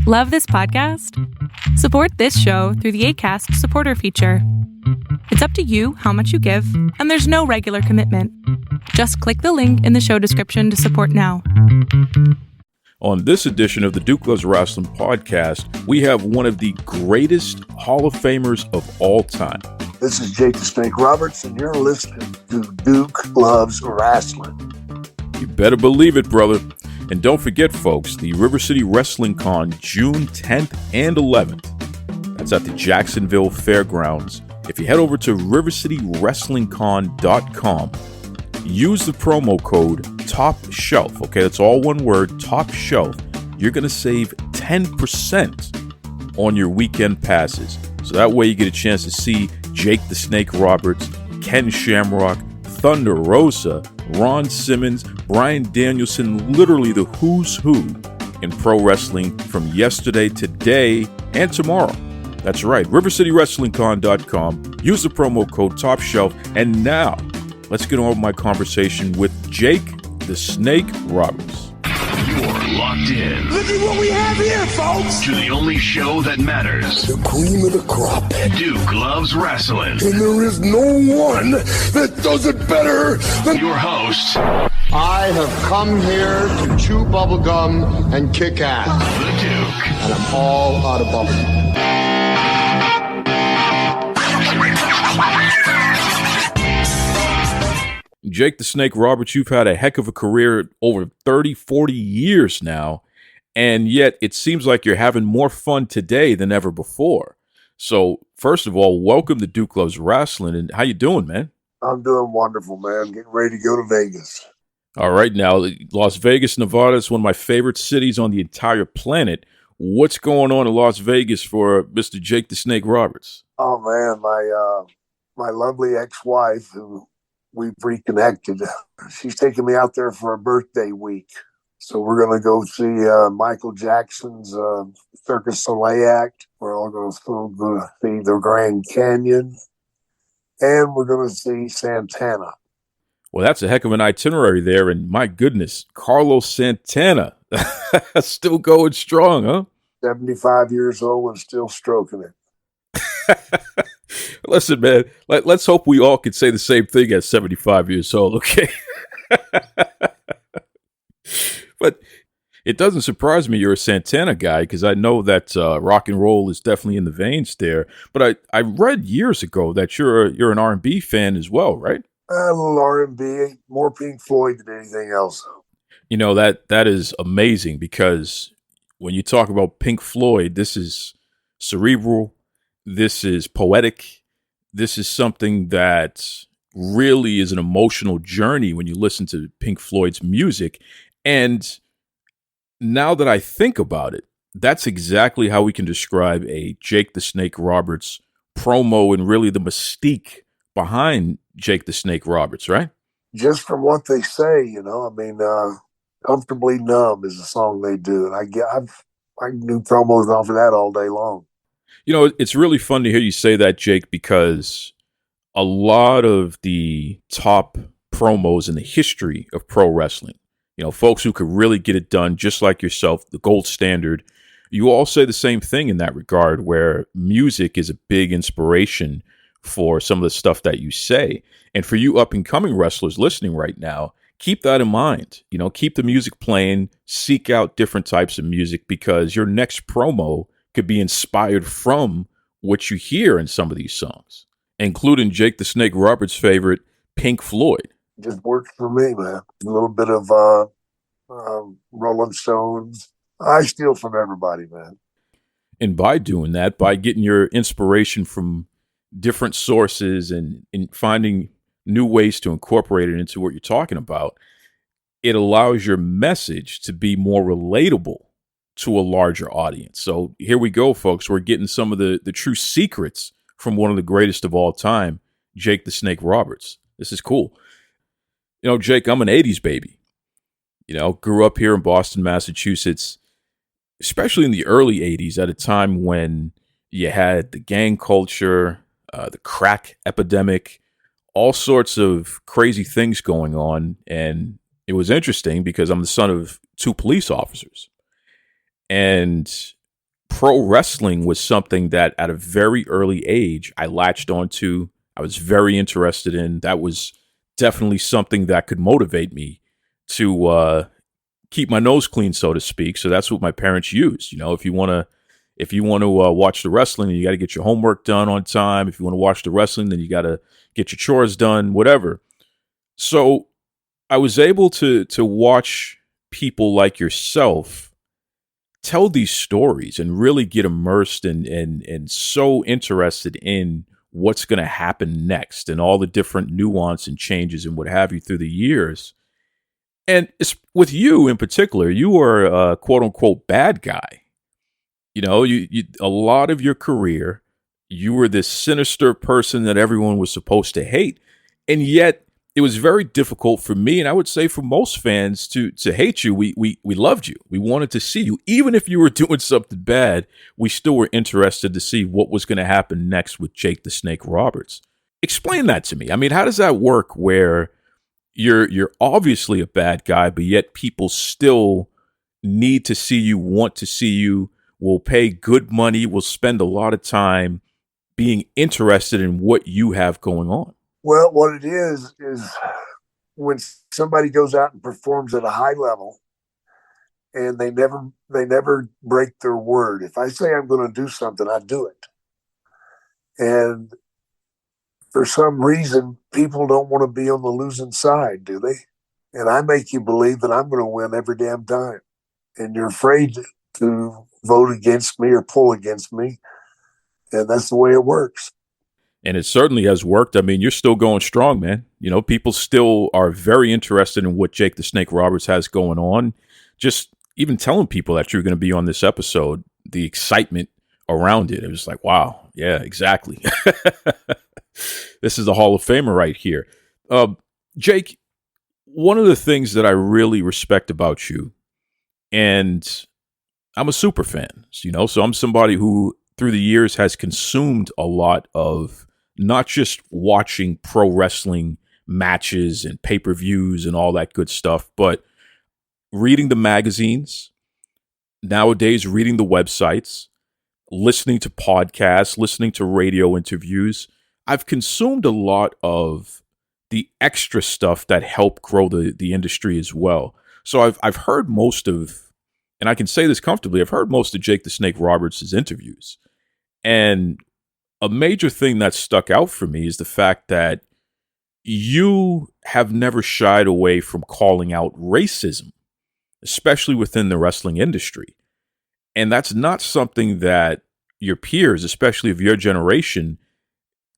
Love this podcast? Support this show through the Acast supporter feature. It's up to you how much you give, and there's no regular commitment. Just click the link in the show description to support now. On this edition of the Duke Loves Rasslin podcast, we have one of the greatest Hall of Famers of all time. This is Jake the Snake Roberts, and you're listening to Duke Loves Rasslin. You better believe it, brother. And don't forget, folks, the River City Wrestling Con, June 10th and 11th. That's at the Jacksonville Fairgrounds. If you head over to rivercitywrestlingcon.com, use the promo code Top Shelf. Okay, that's all one word, Top Shelf. You're going to save 10% on your weekend passes. So that way you get a chance to see Jake the Snake Roberts, Ken Shamrock, Thunder Rosa, Ron Simmons, Bryan Danielson, literally the who's who in pro wrestling from yesterday, today, and tomorrow. That's right, rivercitywrestlingcon.com. Use the promo code Top Shelf. And now, let's get on with my conversation with Jake the Snake Roberts. You're locked in. Look at what we have here, folks! To the only show that matters. The cream of the crop. Duke Loves Wrestling. And there is no one that does it better than Your host, I have come here to chew bubblegum and kick ass. the Duke. And I'm all out of bubblegum. Jake the Snake Roberts, you've had a heck of a career over 30, 40 years now, and yet it seems like you're having more fun today than ever before. So, first of all, welcome to Duke Loves Rasslin, and how you doing, man? I'm doing wonderful, man. Getting ready to go to Vegas. All right, now, Las Vegas, Nevada is one of my favorite cities on the entire planet. What's going on in Las Vegas for Mr. Jake the Snake Roberts? Oh, man, my lovely ex-wife, who we've reconnected, she's taking me out there for a birthday week. So we're going to go see Michael Jackson's Cirque du Soleil act. We're all going to see the Grand Canyon. And we're going to see Santana. Well, that's a heck of an itinerary there, and my goodness, Carlos Santana, still going strong, huh? 75 years old and still stroking it. Listen, man, let's hope we all could say the same thing at 75 years old, okay? But it doesn't surprise me you're a Santana guy, because I know that rock and roll is definitely in the veins there. But I read years ago that you're an R&B fan as well, right? A little R&B, more Pink Floyd than anything else. You know, that is amazing, because when you talk about Pink Floyd, this is cerebral, this is poetic, this is something that really is an emotional journey when you listen to Pink Floyd's music. And now that I think about it, that's exactly how we can describe a Jake the Snake Roberts promo, and really the mystique behind Jake the Snake Roberts, right? Just from what they say, Comfortably Numb is the song they do. And I do promos off of that all day long. You know, it's really fun to hear you say that, Jake, because a lot of the top promos in the history of pro wrestling, you know, folks who could really get it done, just like yourself, the gold standard, you all say the same thing in that regard, where music is a big inspiration for some of the stuff that you say. And for you up-and-coming wrestlers listening right now, keep that in mind. You know, keep the music playing, seek out different types of music, because your next promo could be inspired from what you hear in some of these songs, including Jake the Snake Roberts' favorite, Pink Floyd. Just works for me, man. A little bit of Rolling Stones. I steal from everybody, man. And by doing that, by getting your inspiration from different sources and finding new ways to incorporate it into what you're talking about, it allows your message to be more relatable to a larger audience. So here we go, folks. We're getting some of the true secrets from one of the greatest of all time, Jake the Snake Roberts. This is cool. You know, Jake, I'm an 80s baby. You know, grew up here in Boston, Massachusetts, especially in the early 80s, at a time when you had the gang culture, the crack epidemic, all sorts of crazy things going on. And it was interesting because I'm the son of two police officers. And pro wrestling was something that at a very early age I latched onto. I was very interested in. That was definitely something that could motivate me to keep my nose clean, so to speak. So that's what my parents used. You know, if you want to watch the wrestling, then you got to get your homework done on time. If you want to watch the wrestling, then you got to get your chores done, whatever. So I was able to watch people like yourself tell these stories and really get immersed and so interested in what's going to happen next and all the different nuance and changes and what have you through the years. And it's, with you in particular, you are a quote unquote bad guy. You know, you a lot of your career, you were this sinister person that everyone was supposed to hate. And yet it was very difficult for me, and I would say for most fans, to hate you. We loved you. We wanted to see you. Even if you were doing something bad, we still were interested to see what was going to happen next with Jake the Snake Roberts. Explain that to me. I mean, how does that work where you're obviously a bad guy, but yet people still need to see you, want to see you, will pay good money, will spend a lot of time being interested in what you have going on? Well, what it is when somebody goes out and performs at a high level and they never break their word. If I say I'm going to do something, I do it. And for some reason, people don't want to be on the losing side, do they? And I make you believe that I'm going to win every damn time. And you're afraid to vote against me or pull against me. And that's the way it works. And it certainly has worked. I mean, you're still going strong, man. You know, people still are very interested in what Jake the Snake Roberts has going on. Just even telling people that you're going to be on this episode, the excitement around it was like, wow, yeah, exactly. This is the Hall of Famer right here. Jake, one of the things that I really respect about you, and I'm a super fan, you know, so I'm somebody who through the years has consumed a lot of not just watching pro wrestling matches and pay-per-views and all that good stuff, but reading the magazines, nowadays reading the websites, listening to podcasts, listening to radio interviews. I've consumed a lot of the extra stuff that help grow the industry as well. So I've heard most of, and I can say this comfortably, I've heard most of Jake the Snake Roberts' interviews. And a major thing that stuck out for me is the fact that you have never shied away from calling out racism, especially within the wrestling industry. And that's not something that your peers, especially of your generation,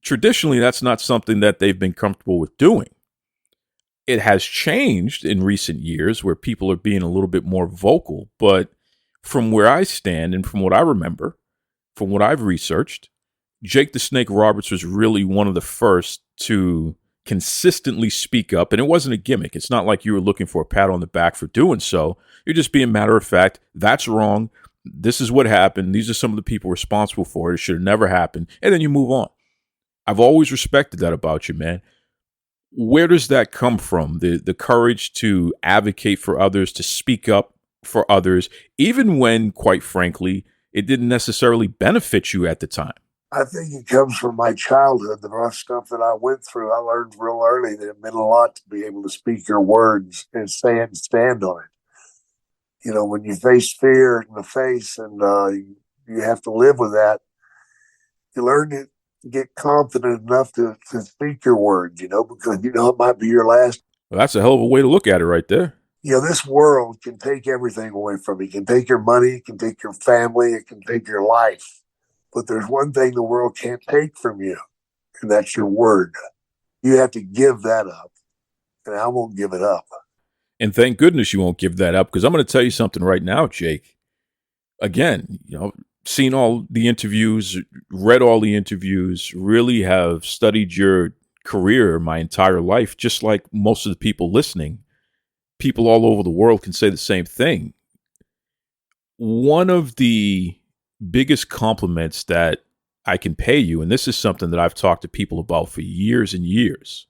traditionally, that's not something that they've been comfortable with doing. It has changed in recent years where people are being a little bit more vocal. But from where I stand and from what I remember, from what I've researched, Jake the Snake Roberts was really one of the first to consistently speak up. And it wasn't a gimmick. It's not like you were looking for a pat on the back for doing so. You're just being matter of fact. That's wrong. This is what happened. These are some of the people responsible for it. It should have never happened. And then you move on. I've always respected that about you, man. Where does that come from? The courage to advocate for others, to speak up for others, even when, quite frankly, it didn't necessarily benefit you at the time. I think it comes from my childhood, the rough stuff that I went through. I learned real early that it meant a lot to be able to speak your words and say it and stand on it. You know, when you face fear in the face and you have to live with that, you learn to get confident enough to speak your words, you know, because you know it might be your last. Well, that's a hell of a way to look at it right there. You know, this world can take everything away from you. It can take your money, it can take your family, it can take your life. But there's one thing the world can't take from you, and that's your word. You have to give that up, and I won't give it up. And thank goodness you won't give that up, because I'm going to tell you something right now, Jake. Again, you know, seen all the interviews, read all the interviews, really have studied your career my entire life, just like most of the people listening. People all over the world can say the same thing. One of the biggest compliments that I can pay you, and this is something that I've talked to people about for years and years,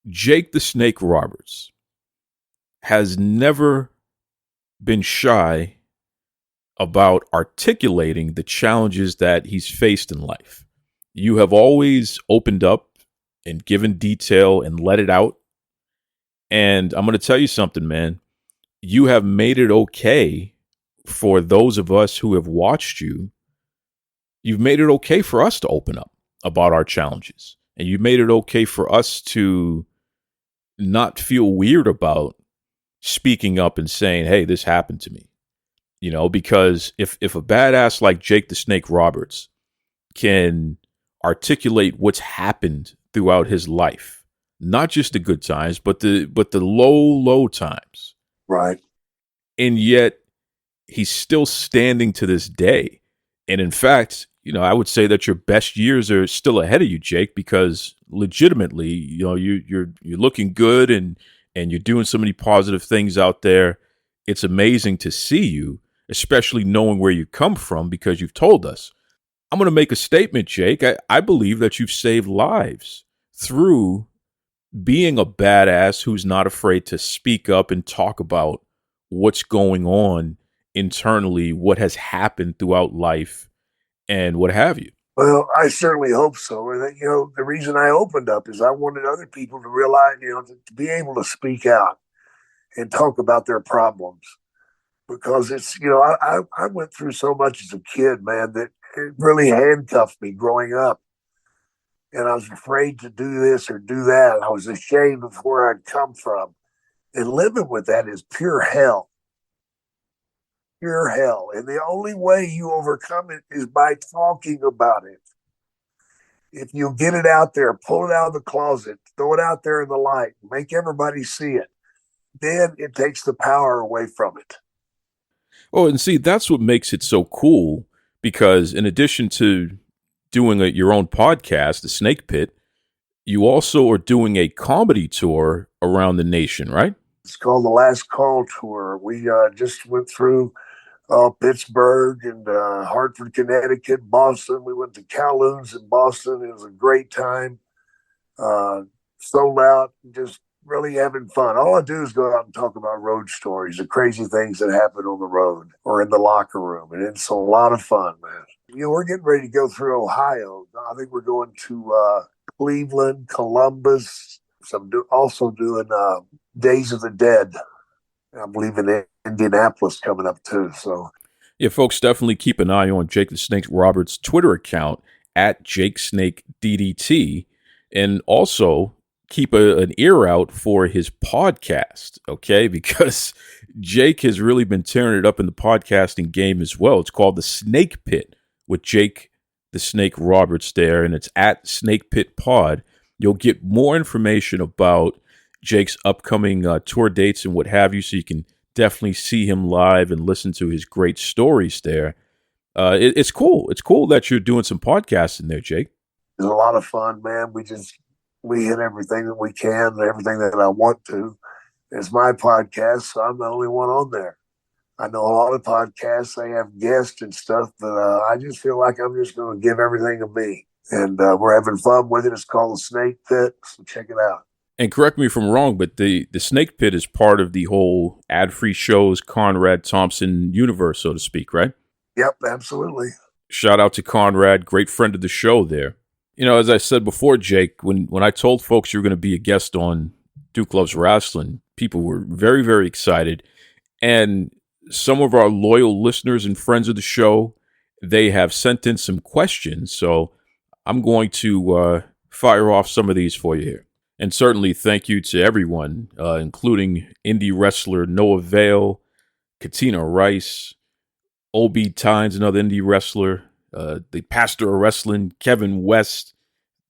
Jake the Snake Roberts has never been shy about articulating the challenges that he's faced in life. You have always opened up and given detail and let it out. And I'm going to tell you something, man. You have made it okay for those of us who have watched you. You've made it okay for us to open up about our challenges. And you've made it okay for us to not feel weird about speaking up and saying, hey, this happened to me. You know, because if a badass like Jake the Snake Roberts can articulate what's happened throughout his life, not just the good times, but the low times. Right. And yet he's still standing to this day. And in fact, you know, I would say that your best years are still ahead of you, Jake, because legitimately, you know, you're looking good and you're doing so many positive things out there. It's amazing to see you, especially knowing where you come from, because you've told us. I'm going to make a statement, Jake. I believe that you've saved lives through being a badass who's not afraid to speak up and talk about what's going on internally, what has happened throughout life, and what have you. Well, I certainly hope so. And, you know, the reason I opened up is I wanted other people to realize, you know, to be able to speak out and talk about their problems. Because it's, you know, I went through so much as a kid, man, that it really handcuffed me growing up. And I was afraid to do this or do that. I was ashamed of where I'd come from. And living with that is pure hell. Pure hell. And the only way you overcome it is by talking about it. If you get it out there, pull it out of the closet, throw it out there in the light, make everybody see it, then it takes the power away from it. Oh, and see, that's what makes it so cool, because in addition to doing your own podcast, The Snake Pit, you also are doing a comedy tour around the nation, right? It's called the Last Call Tour. We just went through Pittsburgh and Hartford, Connecticut, Boston. We went to Kowloon's in Boston. It was a great time. Sold out, just really having fun. All I do is go out and talk about road stories, the crazy things that happen on the road or in the locker room. And it's a lot of fun, man. You know, we're getting ready to go through Ohio. I think we're going to Cleveland, Columbus. So I'm also doing Days of the Dead. I believe in Indianapolis coming up too. So, yeah, folks, definitely keep an eye on Jake the Snake Roberts' Twitter account at JakeSnakeDDT, and also keep an ear out for his podcast, okay? Because Jake has really been tearing it up in the podcasting game as well. It's called The Snake Pit with Jake the Snake Roberts there, and it's at Snake Pit Pod. You'll get more information about Jake's upcoming tour dates and what have you, so you can definitely see him live and listen to his great stories there. It's cool. It's cool that you're doing some podcasting there, Jake. It's a lot of fun, man. We hit everything that we can and everything that I want to. It's my podcast, so I'm the only one on there. I know a lot of podcasts, they have guests and stuff, but I just feel like I'm just going to give everything to me. And we're having fun with it. It's called The Snake Pit, so check it out. And correct me if I'm wrong, but the Snake Pit is part of the whole ad-free shows, Conrad Thompson universe, so to speak, right? Yep, absolutely. Shout out to Conrad, great friend of the show there. You know, as I said before, Jake, when I told folks you were going to be a guest on Duke Loves Rasslin, people were very, very excited. And some of our loyal listeners and friends of the show, they have sent in some questions. So I'm going to fire off some of these for you here. And certainly thank you to everyone, including indie wrestler Noah Vale, Katina Rice, O.B. Tynes, another indie wrestler, the pastor of wrestling, Kevin West,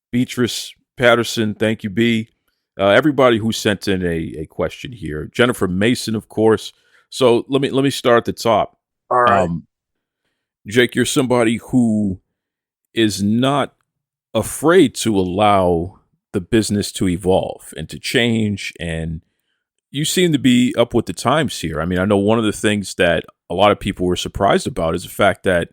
Beatrice Patterson, thank you, B. Everybody who sent in a question here. Jennifer Mason, of course. So let me start at the top. All right. Jake, you're somebody who is not afraid to allow the business to evolve and to change, and you seem to be up with the times here. I mean, I know one of the things that a lot of people were surprised about is the fact that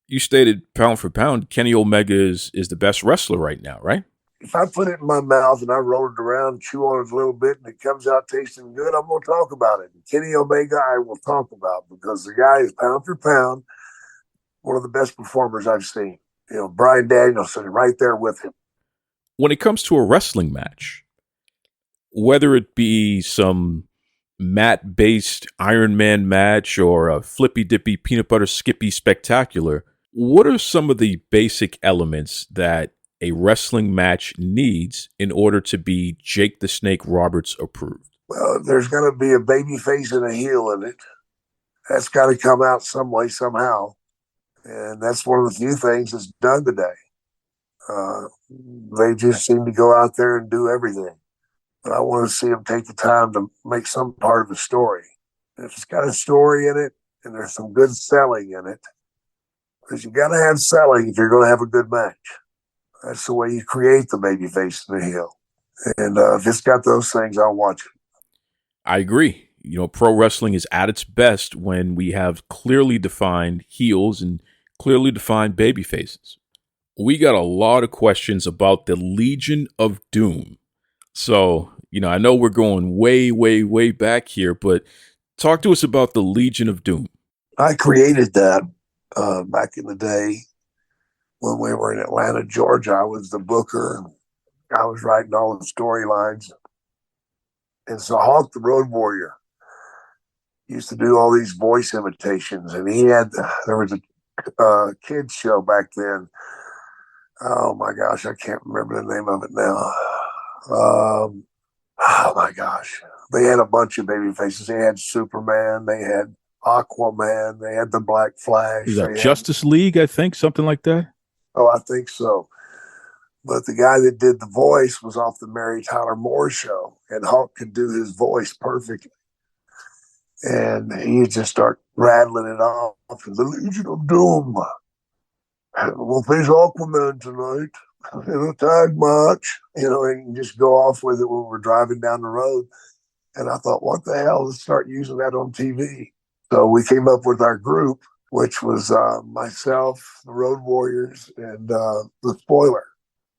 you stated pound for pound, Kenny Omega is the best wrestler right now, right? if I put it in my mouth and I roll it around, chew on it a little bit, and it comes out tasting good, I'm going to talk about it. And Kenny Omega, I will talk about because the guy is pound for pound one of the best performers I've seen. Bryan Danielson right there with him. When it comes to a wrestling match, whether it be some mat-based Iron Man match or a flippy-dippy peanut butter skippy spectacular, what are some of the basic elements that a wrestling match needs in order to be Jake the Snake Roberts approved? Well, there's going to be a baby face and a heel in it. That's got to come out some way, somehow. And that's one of the few things that's done today. They just seem to go out there and do everything. But I want to see them take the time to make some part of a story. If it's got a story in it and there's some good selling in it, because you got to have selling if you're going to have a good match. That's the way you create the baby face and the heel. And if it's got those things, I'll watch it. I agree. Pro wrestling is at its best when we have clearly defined heels and clearly defined baby faces. We got a lot of questions about the Legion of Doom. So, I know we're going way, way, way back here, but talk to us about the Legion of Doom. I created that back in the day when we were in Atlanta, Georgia. I was the booker. I was writing all the storylines. And so Hawk the Road Warrior used to do all these voice imitations. And there was a kids show back then. Oh my gosh, I can't remember the name of it now. Oh my gosh. They had a bunch of baby faces. They had Superman, they had Aquaman, they had the Black Flash. Is that Justice League, I think, something like that? Oh, I think so. But the guy that did the voice was off the Mary Tyler Moore show, and Hawk could do his voice perfectly. And he'd just start rattling it off. The Legion of Doom. We'll face Aquaman tonight in a tag match. And just go off with it when we're driving down the road. And I thought, what the hell? Let's start using that on TV. So we came up with our group, which was myself, the Road Warriors, and the Spoiler.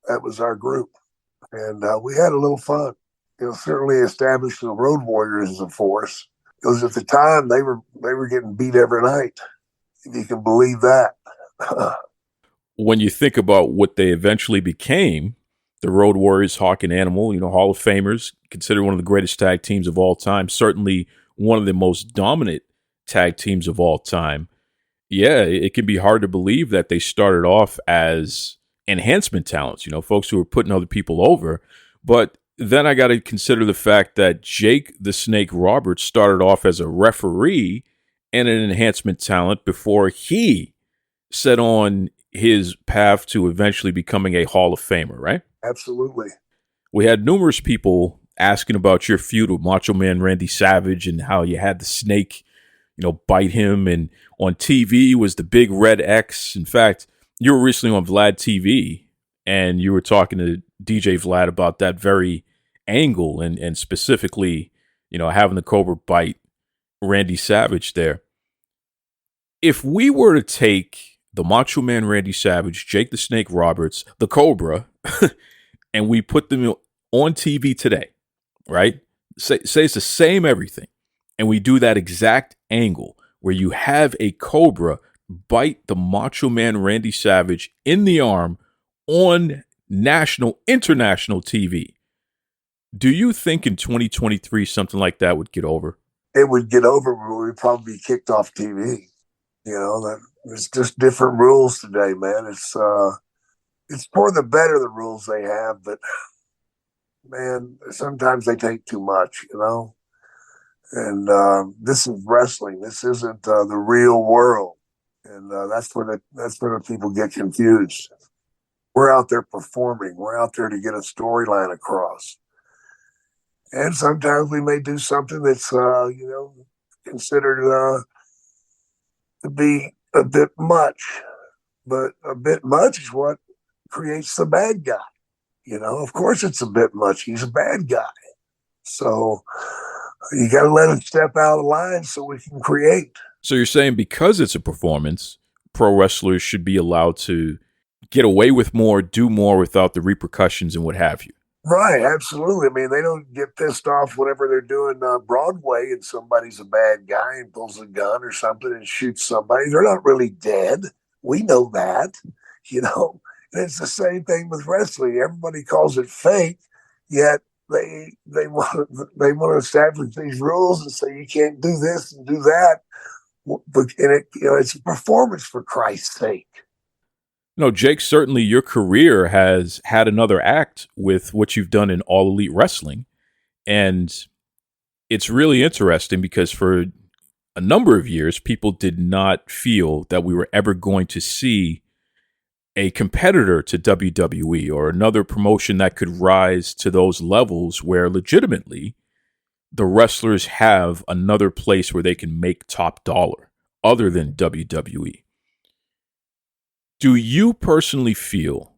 That was our group. And we had a little fun. Certainly established the Road Warriors as a force. Because at the time, they were getting beat every night. If you can believe that. When you think about what they eventually became, the Road Warriors, Hawk and Animal, Hall of Famers, considered one of the greatest tag teams of all time, certainly one of the most dominant tag teams of all time. Yeah, it can be hard to believe that they started off as enhancement talents, folks who were putting other people over. But then I got to consider the fact that Jake the Snake Roberts started off as a referee and an enhancement talent before he set on his path to eventually becoming a Hall of Famer, right? Absolutely. We had numerous people asking about your feud with Macho Man Randy Savage and how you had the snake, bite him. And on TV was the big red X. In fact, you were recently on Vlad TV and you were talking to DJ Vlad about that very angle and specifically, having the Cobra bite Randy Savage there. If we were to take the Macho Man Randy Savage, Jake the Snake Roberts, the Cobra, and we put them on TV today, right? Say it's the same everything. And we do that exact angle where you have a Cobra bite the Macho Man Randy Savage in the arm on international TV. Do you think in 2023 something like that would get over? It would get over, but we'd probably be kicked off TV. It's just different rules today, man. It's for the better, the rules they have, but man, sometimes they take too much, And this is wrestling. This isn't the real world, and that's where the people get confused. We're out there performing. We're out there to get a storyline across, and sometimes we may do something that's considered to be a bit much, but a bit much is what creates the bad guy. Of course it's a bit much. He's a bad guy. So you got to let him step out of line so we can create. So you're saying because it's a performance, pro wrestlers should be allowed to get away with more, do more without the repercussions and what have you. Right, absolutely. I mean, they don't get pissed off whenever they're doing Broadway and somebody's a bad guy and pulls a gun or something and shoots somebody. They're not really dead. We know that, you know. And it's the same thing with wrestling. Everybody calls it fake, yet they want to establish these rules and say you can't do this and do that. But it's a performance, for Christ's sake. No, Jake, certainly your career has had another act with what you've done in All Elite Wrestling. And it's really interesting because for a number of years, people did not feel that we were ever going to see a competitor to WWE or another promotion that could rise to those levels where legitimately the wrestlers have another place where they can make top dollar other than WWE. Do you personally feel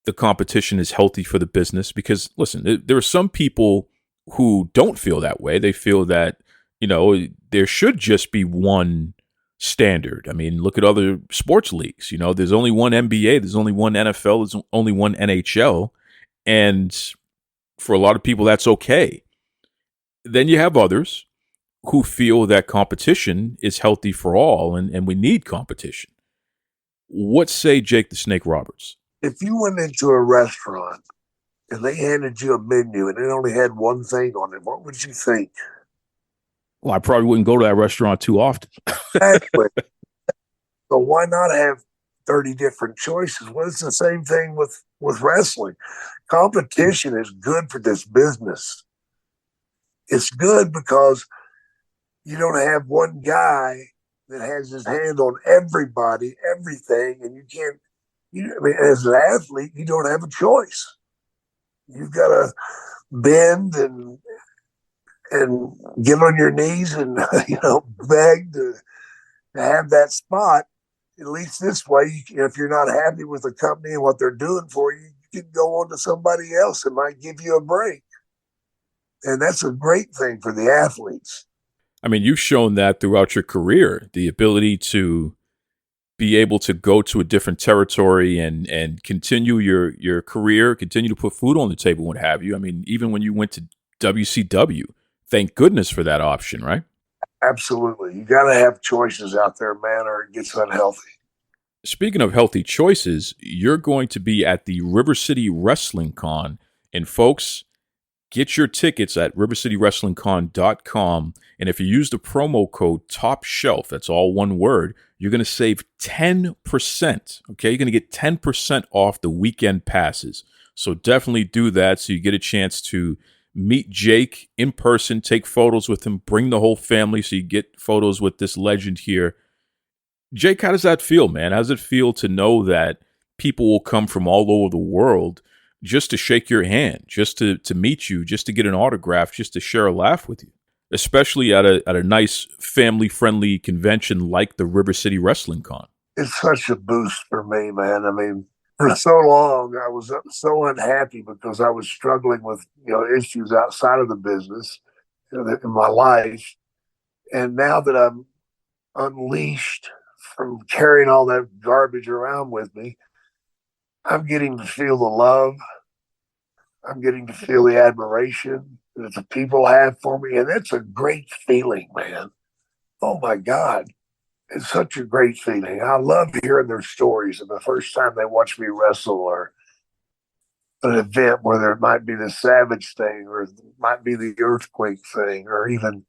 the competition is healthy for the business? Because, listen, there are some people who don't feel that way. They feel that, there should just be one standard. I mean, look at other sports leagues. There's only one NBA, there's only one NFL, there's only one NHL. And for a lot of people, that's okay. Then you have others who feel that competition is healthy for all and we need competition. What say Jake the Snake Roberts? If you went into a restaurant and they handed you a menu and it only had one thing on it, what would you think? Well, I probably wouldn't go to that restaurant too often. Exactly. So why not have 30 different choices? Well, it's the same thing with wrestling. Competition is good for this business. It's good because you don't have one guy that has his hand on everybody, everything, and you can't. As an athlete, you don't have a choice. You've got to bend and get on your knees and beg to have that spot. At least this way, if you're not happy with the company and what they're doing for you, you can go on to somebody else that might give you a break, and that's a great thing for the athletes. I mean, you've shown that throughout your career, the ability to be able to go to a different territory and continue your career, continue to put food on the table, what have you. I mean, even when you went to WCW, thank goodness for that option, right? Absolutely. You got to have choices out there, man, or it gets unhealthy. Speaking of healthy choices, you're going to be at the River City Wrestling Con. And folks, get your tickets at rivercitywrestlingcon.com. And if you use the promo code Top Shelf, that's all one word, you're going to save 10%. Okay, you're going to get 10% off the weekend passes. So definitely do that so you get a chance to meet Jake in person, take photos with him, bring the whole family so you get photos with this legend here. Jake, how does that feel, man? How does it feel to know that people will come from all over the world just to shake your hand, just to meet you, just to get an autograph, just to share a laugh with you, especially at a nice family-friendly convention like the River City Wrestling Con? It's such a boost for me, man. I mean, for so long, I was so unhappy because I was struggling with issues outside of the business in my life. And now that I'm unleashed from carrying all that garbage around with me, I'm getting to feel the love. I'm getting to feel the admiration that the people have for me. And that's a great feeling, man. Oh, my God. It's such a great feeling. I love hearing their stories. And the first time they watch me wrestle or an event where there might be the Savage thing or it might be the Earthquake thing or even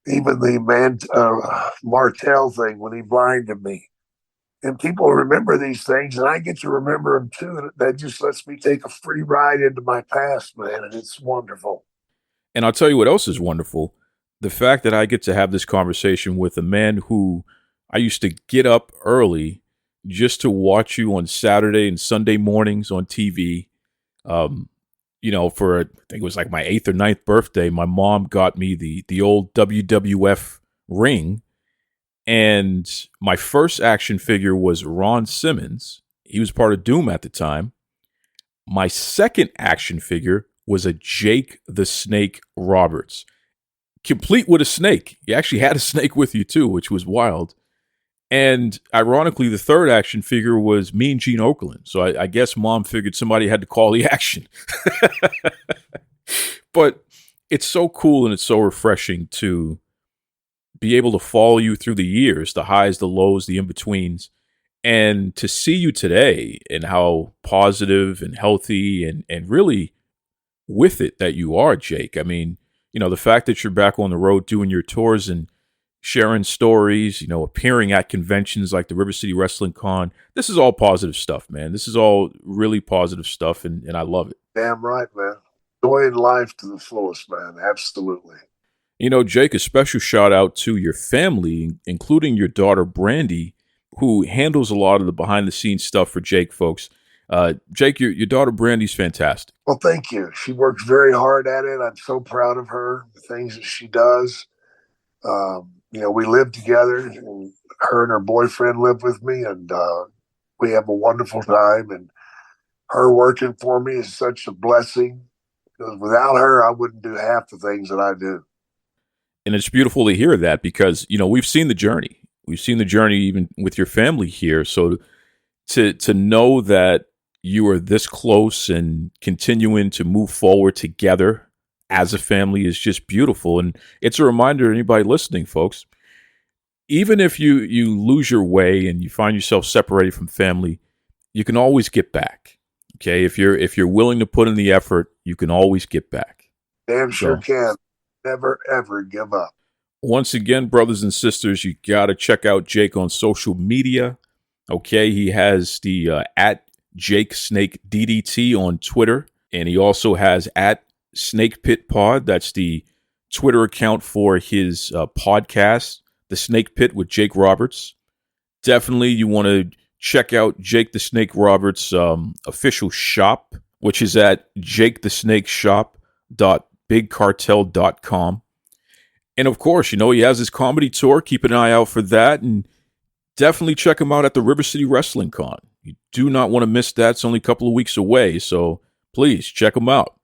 the Martel thing when he blinded me. And people remember these things, and I get to remember them too. And that just lets me take a free ride into my past, man. And it's wonderful. And I'll tell you what else is wonderful. The fact that I get to have this conversation with a man who I used to get up early just to watch you on Saturday and Sunday mornings on TV. For I think it was like my 8th or 9th birthday, my mom got me the old WWF ring. And my first action figure was Ron Simmons. He was part of Doom at the time. My second action figure was a Jake the Snake Roberts, complete with a snake. You actually had a snake with you too, which was wild. And ironically, the third action figure was Mean Gene Okerlund. So I guess Mom figured somebody had to call the action. But it's so cool and it's so refreshing to be able to follow you through the years, the highs, the lows, the in-betweens, and to see you today and how positive and healthy and really with it that you are, Jake. I mean, the fact that you're back on the road doing your tours and sharing stories, appearing at conventions like the River City Wrestling Con, this is all positive stuff, man. This is all really positive stuff, and I love it. Damn right, man. Enjoying life to the fullest, man. Absolutely. Jake, a special shout out to your family, including your daughter, Brandy, who handles a lot of the behind the scenes stuff for Jake, folks. Jake, your daughter, Brandy's fantastic. Well, thank you. She works very hard at it. I'm so proud of her, the things that she does. We live together, and her and her boyfriend live with me, and we have a wonderful time. And her working for me is such a blessing, because without her, I wouldn't do half the things that I do. And it's beautiful to hear that because, we've seen the journey. We've seen the journey even with your family here. So to know that you are this close and continuing to move forward together as a family is just beautiful. And it's a reminder to anybody listening, folks, even if you lose your way and you find yourself separated from family, you can always get back. Okay. If you're willing to put in the effort, you can always get back. Damn sure can. Never, ever give up. Once again, brothers and sisters, you got to check out Jake on social media. Okay. He has the at Jake Snake DDT on Twitter. And he also has at Snake Pit Pod. That's the Twitter account for his podcast, The Snake Pit with Jake Roberts. Definitely you want to check out Jake the Snake Roberts' official shop, which is at jakethesnakeshop.bigcartel.com. And of course, he has his comedy tour. Keep an eye out for that. And definitely check him out at the River City Wrestling Con. You do not want to miss that. It's only a couple of weeks away. So please check him out.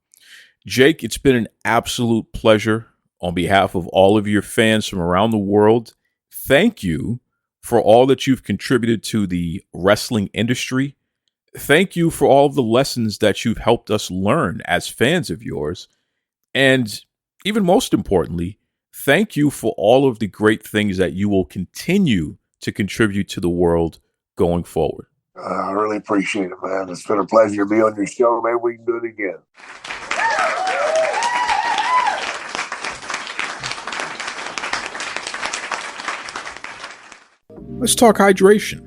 Jake, it's been an absolute pleasure on behalf of all of your fans from around the world. Thank you for all that you've contributed to the wrestling industry. Thank you for all of the lessons that you've helped us learn as fans of yours. And even most importantly, thank you for all of the great things that you will continue to contribute to the world going forward. I really appreciate it, man. It's been a pleasure to be on your show. Maybe we can do it again. Let's talk hydration.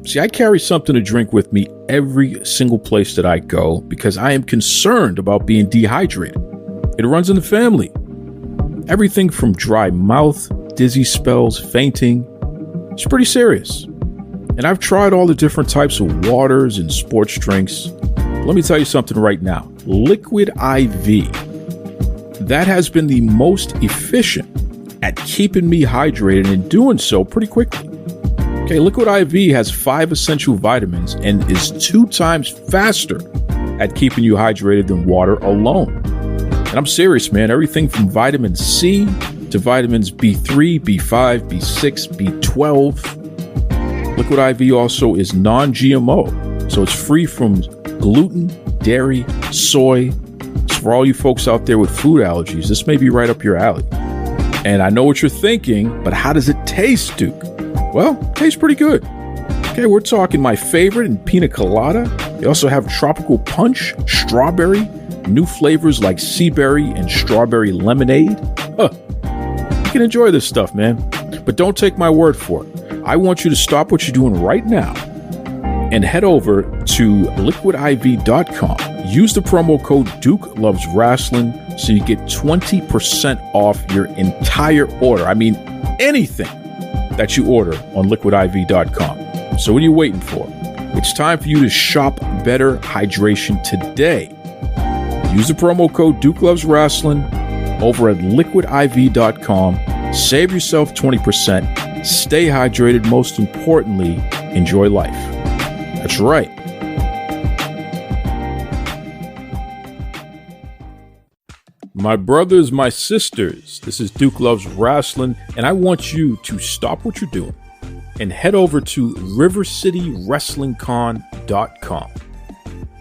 See, I carry something to drink with me every single place that I go because I am concerned about being dehydrated. It runs in the family. Everything from dry mouth, dizzy spells, fainting. It's pretty serious. And I've tried all the different types of waters and sports drinks. Let me tell you something right now. Liquid IV. That has been the most efficient at keeping me hydrated and doing so pretty quickly. Okay, Liquid IV has 5 essential vitamins and is 2 times faster at keeping you hydrated than water alone. And I'm serious, man. Everything from vitamin C to vitamins B3, B5, B6, B12. Liquid IV also is non-GMO, so it's free from gluten, dairy, soy. So for all you folks out there with food allergies, this may be right up your alley. And I know what you're thinking, but how does it taste, Duke? Well, it tastes pretty good. Okay, we're talking my favorite in pina colada. They also have tropical punch, strawberry, new flavors like sea berry and strawberry lemonade. You can enjoy this stuff, man. But don't take my word for it. I want you to stop what you're doing right now and head over to liquidiv.com. Use the promo code Duke Loves Rasslin so you get 20% off your entire order. I mean, anything that you order on liquidiv.com. So what are you waiting for? It's time for you to shop better hydration today. Use the promo code Duke Loves Rasslin over at liquidiv.com. Save yourself 20%. Stay hydrated. Most importantly, enjoy life. That's right. My brothers, my sisters, this is Duke Loves Rasslin, and I want you to stop what you're doing. and head over to rivercitywrestlingcon.com.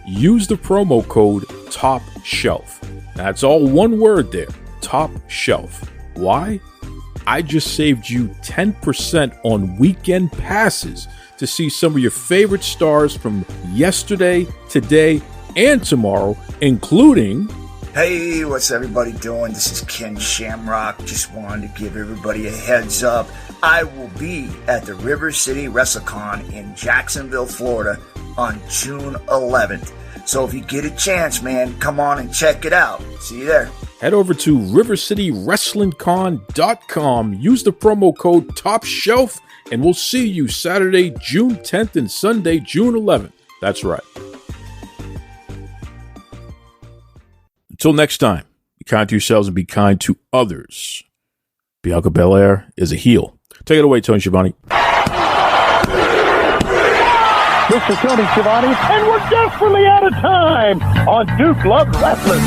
Use the promo code Top Shelf. That's all one word there, Top Shelf. Why? I just saved you 10% on weekend passes to see some of your favorite stars from yesterday, today, and tomorrow, including... Hey, what's everybody doing? This is Ken Shamrock. Just wanted to give everybody a heads up. I will be at the River City WrestleCon in Jacksonville, Florida on June 11th. So if you get a chance, man, come on and check it out. See you there. Head over to rivercitywrestlingcon.com. Use the promo code Top Shelf, and we'll see you Saturday, June 10th and Sunday, June 11th. That's right. Until next time, be kind to yourselves and be kind to others. Bianca Belair is a heel. Take it away, Tony Schiavone. This is Tony Schiavone, and we're desperately out of time on Duke Loves Wrestling.